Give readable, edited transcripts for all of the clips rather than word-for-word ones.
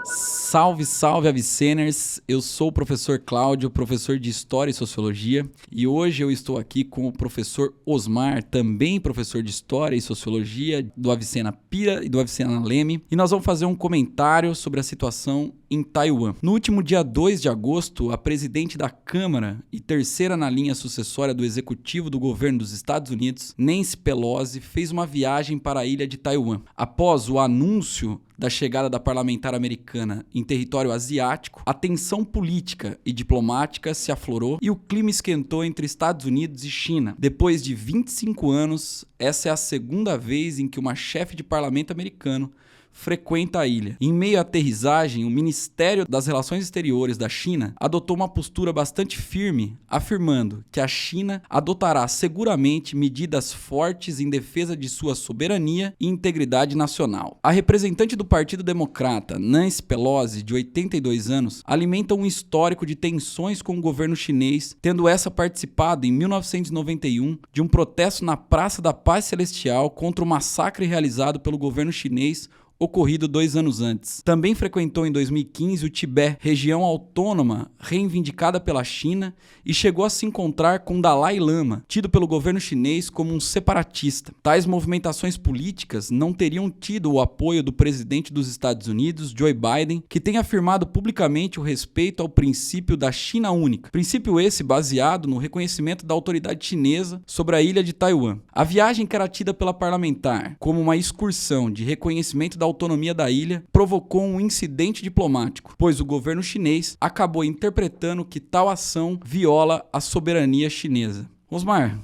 Salve, salve, Aviceners! Eu sou o professor Cláudio, professor de História e Sociologia, e hoje eu estou aqui com o professor Osmar, também professor de História e Sociologia, do Avicena Pira e do Avicena Leme, e nós vamos fazer um comentário sobre a situação em Taiwan. No último dia 2 de agosto, a presidente da Câmara e terceira na linha sucessória do executivo do governo dos Estados Unidos, Nancy Pelosi, fez uma viagem para a ilha de Taiwan. Após o anúncio da chegada da parlamentar americana em território asiático, a tensão política e diplomática se aflorou e o clima esquentou entre Estados Unidos e China. Depois de 25 anos, essa é a segunda vez em que uma chefe de parlamento americano frequenta a ilha. Em meio à aterrissagem, o Ministério das Relações Exteriores da China adotou uma postura bastante firme, afirmando que a China adotará seguramente medidas fortes em defesa de sua soberania e integridade nacional. A representante do Partido Democrata, Nancy Pelosi, de 82 anos, alimenta um histórico de tensões com o governo chinês, tendo essa participado em 1991 de um protesto na Praça da Paz Celestial contra o massacre realizado pelo governo chinês ocorrido 2 anos antes. Também frequentou em 2015 o Tibete, região autônoma reivindicada pela China, e chegou a se encontrar com Dalai Lama, tido pelo governo chinês como um separatista. Tais movimentações políticas não teriam tido o apoio do presidente dos Estados Unidos, Joe Biden, que tem afirmado publicamente o respeito ao princípio da China única. Princípio esse baseado no reconhecimento da autoridade chinesa sobre a ilha de Taiwan. A viagem, que era tida pela parlamentar como uma excursão de reconhecimento da autonomia da ilha, provocou um incidente diplomático, pois o governo chinês acabou interpretando que tal ação viola a soberania chinesa. Osmar,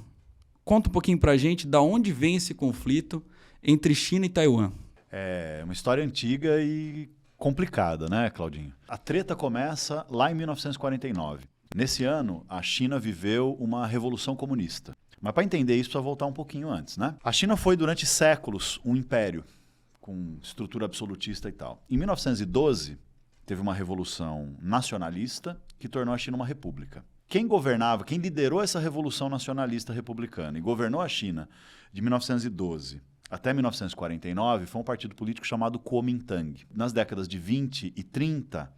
conta um pouquinho pra gente de onde vem esse conflito entre China e Taiwan. É uma história antiga e complicada, né, Claudinho? A treta começa lá em 1949. Nesse ano, a China viveu uma revolução comunista. Mas para entender isso, precisa voltar um pouquinho antes, né? A China foi durante séculos um império com estrutura absolutista e tal. Em 1912, teve uma revolução nacionalista que tornou a China uma república. Quem governava, quem liderou essa revolução nacionalista republicana e governou a China de 1912 até 1949 foi um partido político chamado Kuomintang. Nas décadas de 20 e 30,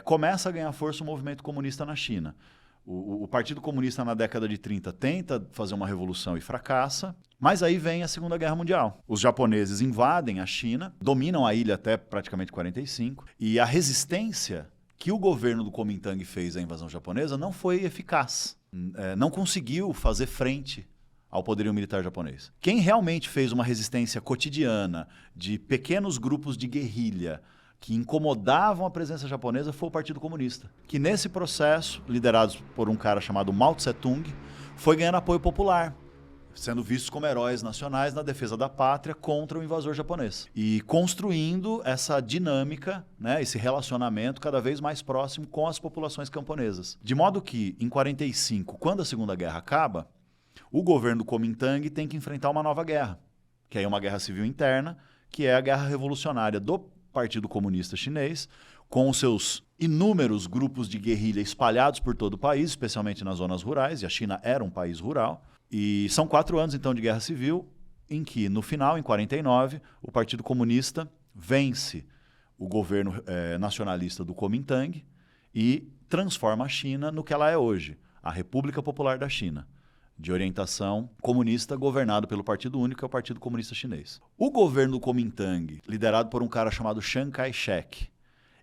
começa a ganhar força o movimento comunista na China. O Partido Comunista, na década de 30, tenta fazer uma revolução e fracassa, mas aí vem a Segunda Guerra Mundial. Os japoneses invadem a China, dominam a ilha até praticamente 45, e a resistência que o governo do Kuomintang fez à invasão japonesa não foi eficaz. Não conseguiu fazer frente ao poderio militar japonês. Quem realmente fez uma resistência cotidiana de pequenos grupos de guerrilha que incomodavam a presença japonesa foi o Partido Comunista, que nesse processo, liderados por um cara chamado Mao Tse-tung, foi ganhando apoio popular, sendo vistos como heróis nacionais na defesa da pátria contra o invasor japonês. E construindo essa dinâmica, né, esse relacionamento cada vez mais próximo com as populações camponesas. De modo que, em 45, quando a Segunda Guerra acaba, o governo do Kuomintang tem que enfrentar uma nova guerra, que é uma guerra civil interna, que é a guerra revolucionária do Partido Comunista Chinês, com os seus inúmeros grupos de guerrilha espalhados por todo o país, especialmente nas zonas rurais, e a China era um país rural. E são 4 anos, então, de guerra civil, em que, no final, em 49, o Partido Comunista vence o governo nacionalista do Kuomintang e transforma a China no que ela é hoje, a República Popular da China, de orientação comunista, governado pelo Partido Único, que é o Partido Comunista Chinês. O governo do Kuomintang, liderado por um cara chamado Chiang Kai-shek,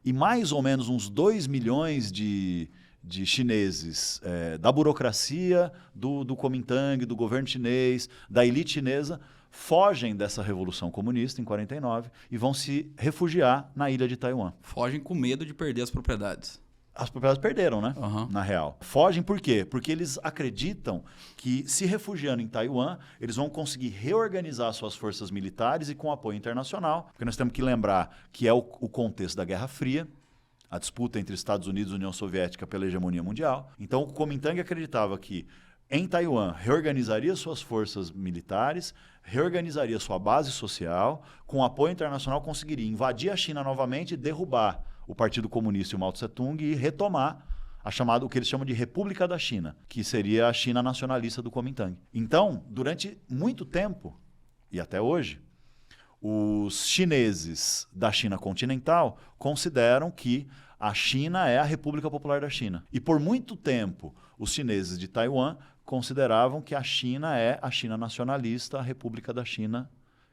e mais ou menos uns 2 milhões de chineses da burocracia do Kuomintang, do governo chinês, da elite chinesa, fogem dessa revolução comunista em 49 e vão se refugiar na ilha de Taiwan. Fogem com medo de perder as propriedades. As propriedades perderam, né? Uhum. Na real. Fogem por quê? Porque eles acreditam que, se refugiando em Taiwan, eles vão conseguir reorganizar suas forças militares e com apoio internacional. Porque nós temos que lembrar que é o contexto da Guerra Fria, a disputa entre Estados Unidos e União Soviética pela hegemonia mundial. Então, o Kuomintang acreditava que, em Taiwan, reorganizaria suas forças militares, reorganizaria sua base social, com apoio internacional conseguiria invadir a China novamente e derrubar o Partido Comunista e o Mao Tse-tung e retomar o que eles chamam de República da China, que seria a China nacionalista do Kuomintang. Então, durante muito tempo, e até hoje, Os chineses da China continental consideram que a China é a República Popular da China. E por muito tempo, os chineses de Taiwan consideravam que a China é a China nacionalista, a República da China,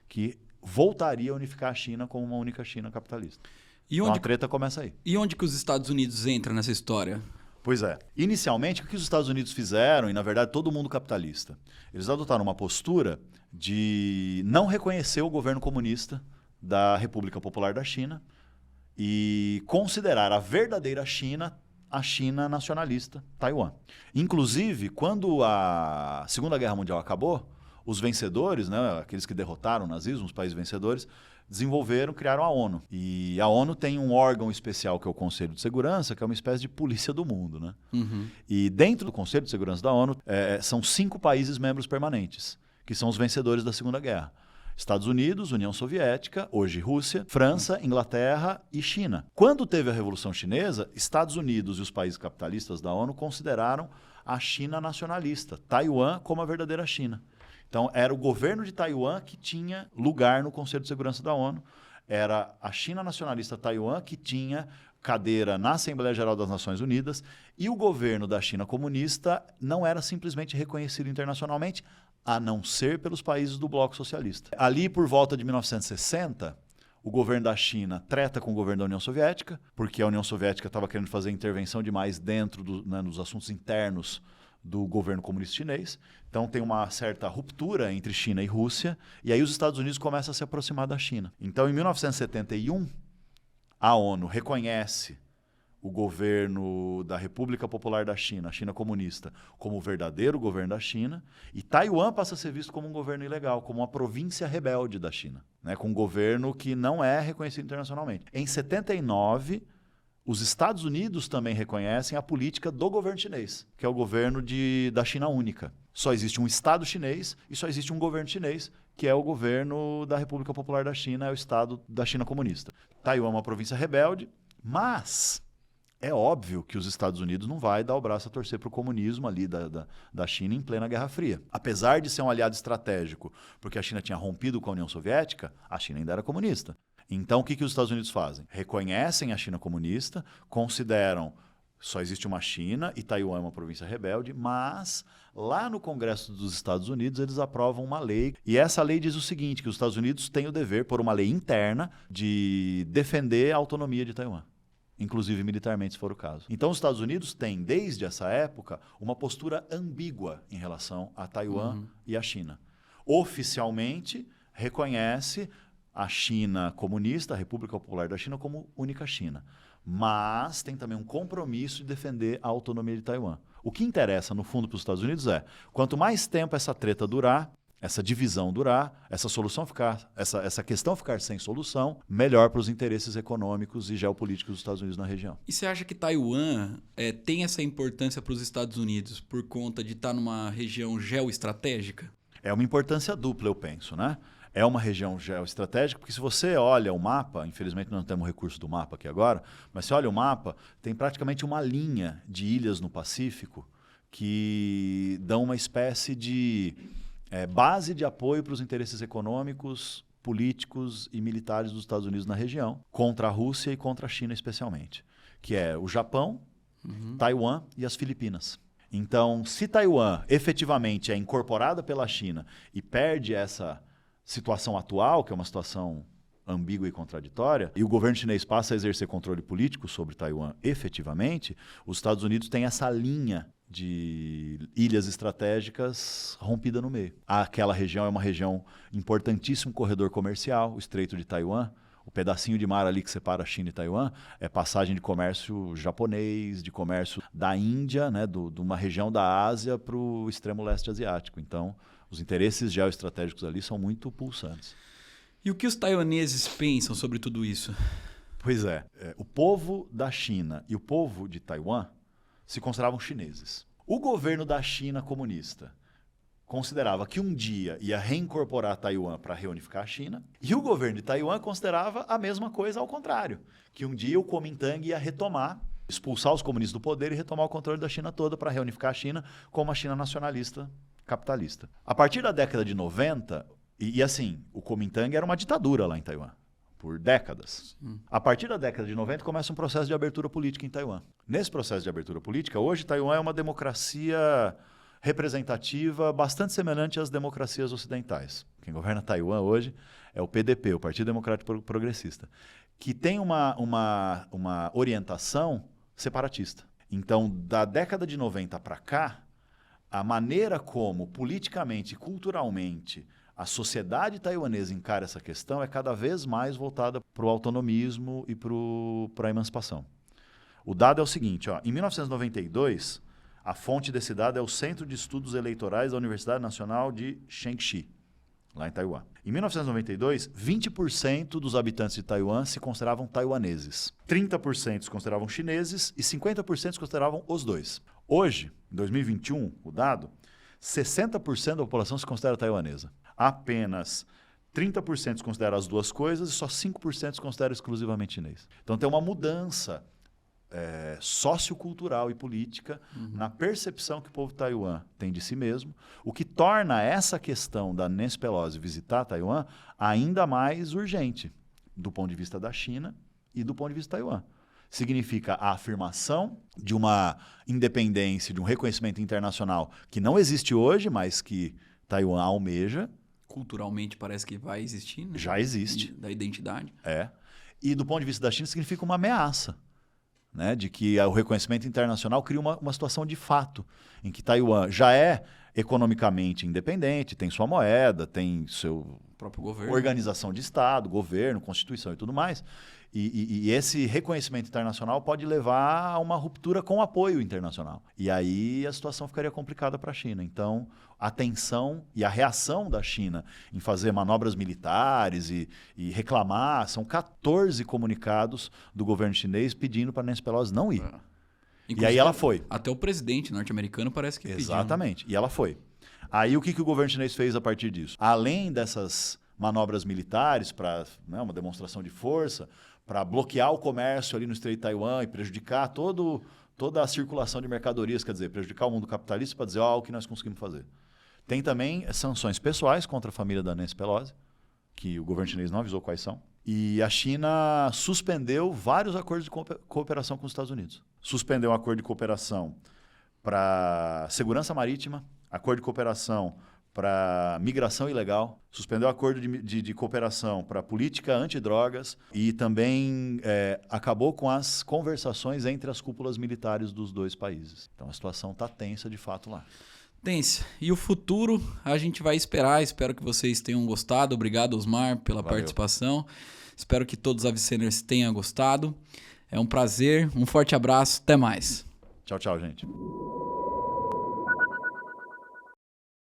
que voltaria a unificar a China como uma única China capitalista. Então a treta começa aí. E onde que os Estados Unidos entram nessa história? Pois é. Inicialmente, o que os Estados Unidos fizeram, e na verdade todo mundo capitalista, eles adotaram uma postura de não reconhecer o governo comunista da República Popular da China e considerar a verdadeira China a China nacionalista, Taiwan. Inclusive, quando a Segunda Guerra Mundial acabou, os vencedores, né, aqueles que derrotaram o nazismo, os países vencedores, criaram a ONU. E a ONU tem um órgão especial que é o Conselho de Segurança, que é uma espécie de polícia do mundo, né? Uhum. E dentro do Conselho de Segurança da ONU são 5 países membros permanentes, que são os vencedores da Segunda Guerra. Estados Unidos, União Soviética, hoje Rússia, França, Inglaterra e China. Quando teve a Revolução Chinesa, Estados Unidos e os países capitalistas da ONU consideraram a China nacionalista, Taiwan como a verdadeira China. Então, era o governo de Taiwan que tinha lugar no Conselho de Segurança da ONU, era a China nacionalista Taiwan que tinha cadeira na Assembleia Geral das Nações Unidas, e o governo da China comunista não era simplesmente reconhecido internacionalmente, a não ser pelos países do bloco socialista. Ali, por volta de 1960, o governo da China treta com o governo da União Soviética, porque a União Soviética estava querendo fazer intervenção demais dentro dos assuntos internos do governo comunista chinês. Então tem uma certa ruptura entre China e Rússia, e aí os Estados Unidos começam a se aproximar da China. Então, em 1971, a ONU reconhece o governo da República Popular da China, a China comunista, como o verdadeiro governo da China, e Taiwan passa a ser visto como um governo ilegal, como uma província rebelde da China, né, com um governo que não é reconhecido internacionalmente. Em 79, os Estados Unidos também reconhecem a política do governo chinês, que é o governo da China única. Só existe um Estado chinês e só existe um governo chinês, que é o governo da República Popular da China, é o Estado da China comunista. Taiwan é uma província rebelde, mas é óbvio que os Estados Unidos não vai dar o braço a torcer para o comunismo ali da China em plena Guerra Fria. Apesar de ser um aliado estratégico, porque a China tinha rompido com a União Soviética, a China ainda era comunista. Então, o que os Estados Unidos fazem? Reconhecem a China comunista, consideram só existe uma China e Taiwan é uma província rebelde, mas lá no Congresso dos Estados Unidos eles aprovam uma lei, e essa lei diz o seguinte, que os Estados Unidos têm o dever, por uma lei interna, de defender a autonomia de Taiwan, inclusive militarmente, se for o caso. Então, os Estados Unidos têm, desde essa época, uma postura ambígua em relação a Taiwan e a China. Oficialmente, reconhece a China comunista, a República Popular da China, como única China. Mas tem também um compromisso de defender a autonomia de Taiwan. O que interessa, no fundo, para os Estados Unidos é, quanto mais tempo essa treta durar, essa divisão durar, essa questão ficar sem solução, melhor para os interesses econômicos e geopolíticos dos Estados Unidos na região. E você acha que Taiwan tem essa importância para os Estados Unidos por conta de estar numa região geoestratégica? É uma importância dupla, eu penso, né? É uma região geoestratégica, porque se você olha o mapa, infelizmente não temos recurso do mapa aqui agora, mas se olha o mapa, tem praticamente uma linha de ilhas no Pacífico que dão uma espécie de base de apoio para os interesses econômicos, políticos e militares dos Estados Unidos na região, contra a Rússia e contra a China especialmente, que é o Japão, Taiwan e as Filipinas. Então, se Taiwan efetivamente é incorporada pela China e perde essa situação atual, que é uma situação ambígua e contraditória, e o governo chinês passa a exercer controle político sobre Taiwan efetivamente, os Estados Unidos têm essa linha de ilhas estratégicas rompida no meio. Aquela região é uma região importantíssimo, corredor comercial, o Estreito de Taiwan, o pedacinho de mar ali que separa a China e Taiwan é passagem de comércio japonês, de comércio da Índia, né, de uma região da Ásia para o extremo leste asiático. Então, os interesses geoestratégicos ali são muito pulsantes. E o que os taiwaneses pensam sobre tudo isso? Pois é, o povo da China e o povo de Taiwan se consideravam chineses. O governo da China comunista considerava que um dia ia reincorporar Taiwan para reunificar a China, e o governo de Taiwan considerava a mesma coisa ao contrário, que um dia o Kuomintang ia retomar, expulsar os comunistas do poder e retomar o controle da China toda para reunificar a China como a China nacionalista capitalista. A partir da década de 90, E assim, o Kuomintang era uma ditadura lá em Taiwan, por décadas. A partir da década de 90 começa um processo de abertura política em Taiwan. Nesse processo de abertura política, hoje Taiwan é uma democracia representativa bastante semelhante às democracias ocidentais. Quem governa Taiwan hoje é o PDP, o Partido Democrático Progressista, que tem uma orientação separatista. Então, da década de 90 para cá, a maneira como politicamente e culturalmente a sociedade taiwanesa encara essa questão é cada vez mais voltada para o autonomismo e para a emancipação. O dado é o seguinte, ó, em 1992, a fonte desse dado é o Centro de Estudos Eleitorais da Universidade Nacional de Shanxi, lá em Taiwan. Em 1992, 20% dos habitantes de Taiwan se consideravam taiwaneses. 30% se consideravam chineses e 50% se consideravam os dois. Hoje, em 2021, o dado, 60% da população se considera taiwanesa. Apenas 30% se considera as duas coisas e só 5% se considera exclusivamente chinês. Então tem uma mudança sociocultural e política na percepção que o povo de Taiwan tem de si mesmo, o que torna essa questão da Nancy Pelosi visitar Taiwan ainda mais urgente, do ponto de vista da China e do ponto de vista de Taiwan. Significa a afirmação de uma independência, de um reconhecimento internacional que não existe hoje, mas que Taiwan almeja. Culturalmente parece que vai existir, né? Já existe. Da identidade. E do ponto de vista da China significa uma ameaça, né, de que o reconhecimento internacional cria uma situação de fato, em que Taiwan já é economicamente independente, tem sua moeda, tem seu próprio governo, organização de Estado, governo, Constituição e tudo mais. E esse reconhecimento internacional pode levar a uma ruptura com o apoio internacional. E aí a situação ficaria complicada para a China. Então, a tensão e a reação da China em fazer manobras militares e reclamar, são 14 comunicados do governo chinês pedindo para Nancy Pelosi não ir. E aí ela foi. Até o presidente norte-americano parece que pediu. Exatamente. E ela foi. Aí o que o governo chinês fez a partir disso? Além dessas manobras militares para uma demonstração de força, para bloquear o comércio ali no Estreito de Taiwan e prejudicar toda a circulação de mercadorias, quer dizer, prejudicar o mundo capitalista para dizer o que nós conseguimos fazer. Tem também sanções pessoais contra a família da Nancy Pelosi, que o governo chinês não avisou quais são. E a China suspendeu vários acordos de cooperação com os Estados Unidos. Suspendeu um acordo de cooperação para segurança marítima, acordo de cooperação para migração ilegal, suspendeu o acordo de cooperação para política antidrogas e também acabou com as conversações entre as cúpulas militares dos dois países. Então a situação está tensa de fato lá. Tensa. E o futuro a gente vai esperar. Espero que vocês tenham gostado. Obrigado, Osmar, pela participação. Espero que todos os Aviceners tenham gostado. É um prazer. Um forte abraço. Até mais. Tchau, tchau, gente.